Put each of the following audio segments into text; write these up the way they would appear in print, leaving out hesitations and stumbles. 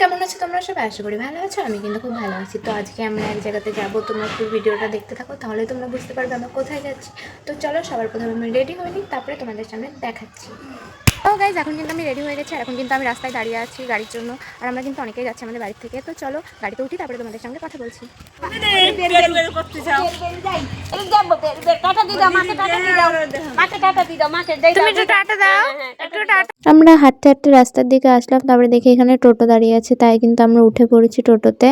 কেমন আছো তোমরা সবাই? আশা করি ভালো আছো। আমি কিন্তু খুব ভালো আছি। তো আজকে আমরা এক জায়গাতে যাবো, তোমরা একটু ভিডিওটা দেখতে থাকো, তাহলে তোমরা বুঝতে পারবে আমরা কোথায় যাচ্ছি। তো চলো, সবার প্রথমে আমি রেডি হয়ে নিই, তারপরে তোমাদের সামনে দেখাচ্ছি। ও গাইজ, এখন কিন্তু আমি রেডি হয়ে গেছি। আর এখন কিন্তু আমি রাস্তায় দাঁড়িয়ে আছি গাড়ির জন্য। আর আমরা কিন্তু অনেকেই যাচ্ছি আমাদের বাড়ি থেকে। তো চলো গাড়িতে উঠি, তারপরে তোমাদের সঙ্গে কথা বলছি। আমরা হাঁটতে হাঁটতে রাস্তার দিকে আসলাম, তারপরে দেখি এখানে টোটো দাঁড়িয়ে আছে, তাই কিন্তু আমরা উঠে পড়েছি টোটোতে।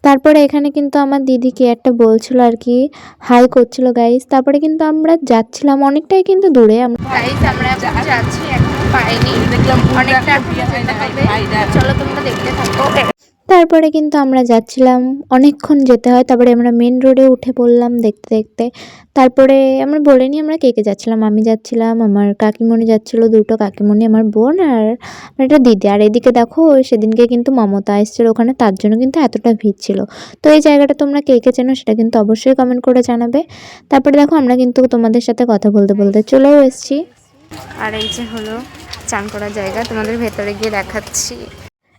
তারপরে এখানে কিন্তু আমার দিদি কি একটা বলছিল আর কি, হাই করছিল গাইস। তারপরে কিন্তু আমরা যাচ্ছিলাম অনেকটাই কিন্তু দূরে। আমরা যাচ্ছি, এখন পাইনি, অনেকটা চলো তোমরা দেখতে থাকো। তারপরে কিন্তু আমরা যাচ্ছিলাম, অনেকক্ষণ যেতে হয়। তারপরে আমরা মেন রোডে উঠে পড়লাম দেখতে দেখতে। তারপরে আমরা বলিনি আমরা কে কে যাচ্ছিলাম। আমি যাচ্ছিলাম, আমার কাকিমণি যাচ্ছিল, দুটো কাকিমণি, আমার বোন আর আমার একটা দিদি। আর এদিকে দেখো সেদিনকে কিন্তু মমতা এসেছিল ওখানে, তার জন্য কিন্তু এতটা ভিড় ছিল। তো এই জায়গাটা তোমরা কে কে চেনো সেটা কিন্তু অবশ্যই কমেন্ট করে জানাবে। তারপরে দেখো আমরা কিন্তু তোমাদের সাথে কথা বলতে বলতে চলেও এসেছি। আর এই যে হলো চান করার জায়গা, তোমাদের ভেতরে গিয়ে দেখাচ্ছি।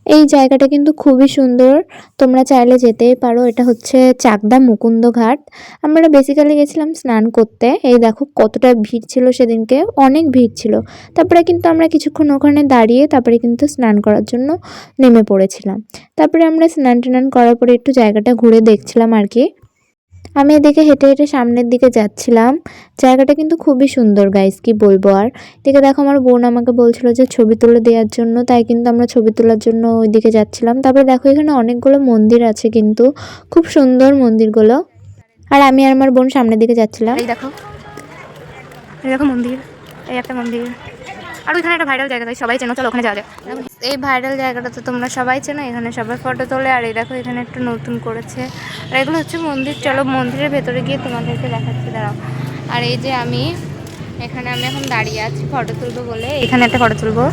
এই জায়গাটা কিন্তু খুবই সুন্দর, তোমরা চাইলে যেতেই পারো। এটা হচ্ছে চাকদা মুকুন্দ ঘাট। আমরা বেসিক্যালি গেছিলাম স্নান করতে। এই দেখো কতটা ভিড় ছিল সেদিনকে, অনেক ভিড় ছিল। তারপরে কিন্তু আমরা কিছুক্ষণ ওখানে দাঁড়িয়ে তারপরে কিন্তু স্নান করার জন্য নেমে পড়েছিলাম। তারপরে আমরা স্নান টান করার পরে একটু জায়গাটা ঘুরে দেখছিলাম আর কি। আমি এদিকে হেঁটে হেঁটে সামনের দিকে যাচ্ছিলাম। জায়গাটা কিন্তু খুবই সুন্দর গাইস, কি বলবো আর। এদিকে দেখো আমার বোন আমাকে বলছিল যে ছবি তুলে দেওয়ার জন্য, তাই কিন্তু আমরা ছবি তোলার জন্য ওইদিকে যাচ্ছিলাম। তারপরে দেখো এখানে অনেকগুলো মন্দির আছে, কিন্তু খুব সুন্দর মন্দিরগুলো। আর আমি আর আমার বোন সামনের দিকে যাচ্ছিলাম। এই দেখো, এই দেখো মন্দির, এই একটা মন্দির। আর ওইখানে একটা ভাইরাল জায়গা, সবাই চেনো, চলো ওখানে যাওয়া যায়। এই ভাইরাল জায়গাটা তো তোমরা সবাই চেনো, এখানে সবাই ফটো তোলে। আর এই দেখো এখানে একটু নতুন করেছে। আর এগুলো হচ্ছে মন্দির। চলো মন্দিরের ভেতরে গিয়ে তোমাদেরকে দেখাচ্ছি, দাঁড়াও। আর এই যে আমি এখন দাঁড়িয়ে আছি ফটো তুলবো বলে, এখানে একটা ফটো তুলবো।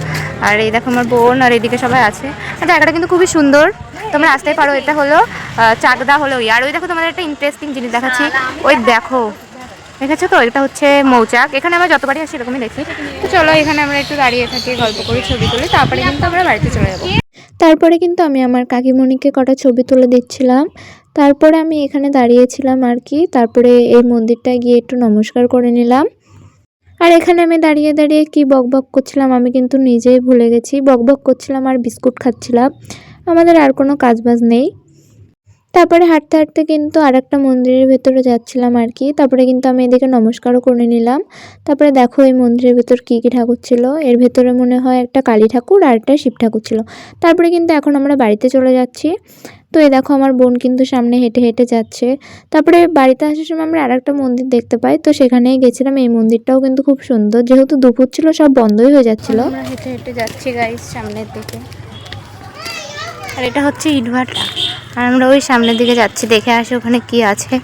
আর এই দেখো আমার বোন আর এইদিকে সবাই আছে। আর জায়গাটা কিন্তু খুবই সুন্দর, তোমরা আসতেই পারো। এটা হলো চাকদা হলো। আর ওই দেখো তোমাদের একটা ইন্টারেস্টিং জিনিস দেখাচ্ছি, ওই দেখো, দেখেছো তো, এটা হচ্ছে মৌচাক। এখানে আমরা যতবারই আসি এরকমই দেখি। তো চলো এখানে আমরা একটু দাঁড়িয়ে থাকি, গল্প করি, ছবি তুলি, তারপরে কিন্তু আমরা বাড়িতে চলে যাবো। তারপরে কিন্তু আমি আমার কাকিমণিকে কটা ছবি তুলে দিচ্ছিলাম। তারপরে আমি এখানে দাঁড়িয়েছিলাম আর কি। তারপরে এই মন্দিরটায় গিয়ে একটু নমস্কার করে নিলাম। আর এখানে আমি দাঁড়িয়ে দাঁড়িয়ে কি বকবক করছিলাম আমি কিন্তু নিজেই ভুলে গেছি। বকবক করছিলাম আর বিস্কুট খাচ্ছিলাম, আমাদের আর কোনো কাজবাজ নেই। তারপরে হাঁটতে হাঁটতে কিন্তু আর একটা মন্দিরের ভেতরে যাচ্ছিলাম আর কি। তারপরে কিন্তু আমি এদিকে নমস্কারও করে নিলাম। তারপরে দেখো এই মন্দিরের ভেতর কী কী ঠাকুর ছিল। এর ভেতরে মনে হয় একটা কালী ঠাকুর আর একটা শিব ঠাকুর ছিল। তারপরে কিন্তু এখন আমরা বাড়িতে চলে যাচ্ছি। তো এই দেখো আমার বোন কিন্তু সামনে হেঁটে হেঁটে যাচ্ছে। তারপরে বাড়িতে আসার সময় আমরা আর একটা মন্দির দেখতে পাই, তো সেখানেই গেছিলাম। এই মন্দিরটাও কিন্তু খুব সুন্দর, যেহেতু দুপুর ছিল সব বন্ধই হয়ে যাচ্ছিলো। আমরা হেঁটে হেঁটে যাচ্ছি গাইস সামনের দিকে। আর এটা হচ্ছে ইটভাটা। আর আমরা ওই সামনের দিকে যাচ্ছি, দেখে আসি ওখানে কি আছে।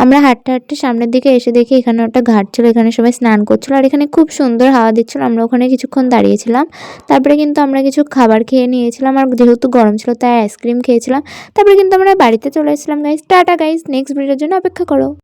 আমরা হাঁটতে হাঁটতে সামনের দিকে এসে দেখি এখানে একটা ঘাট ছিল, এখানে সবাই স্নান করছিল। আর এখানে খুব সুন্দর হাওয়া দিচ্ছিল, আমরা ওখানে কিছুক্ষণ দাঁড়িয়েছিলাম। তারপরে কিন্তু আমরা কিছু খাবার খেয়ে নিয়েছিলাম, আর যেহেতু গরম ছিল তাই আইসক্রিম খেয়েছিলাম। তারপরে কিন্তু আমরা বাড়িতে চলে এসেছিলাম গাইস। টাটা গাইস, নেক্সট ভিডিওর জন্য অপেক্ষা করো।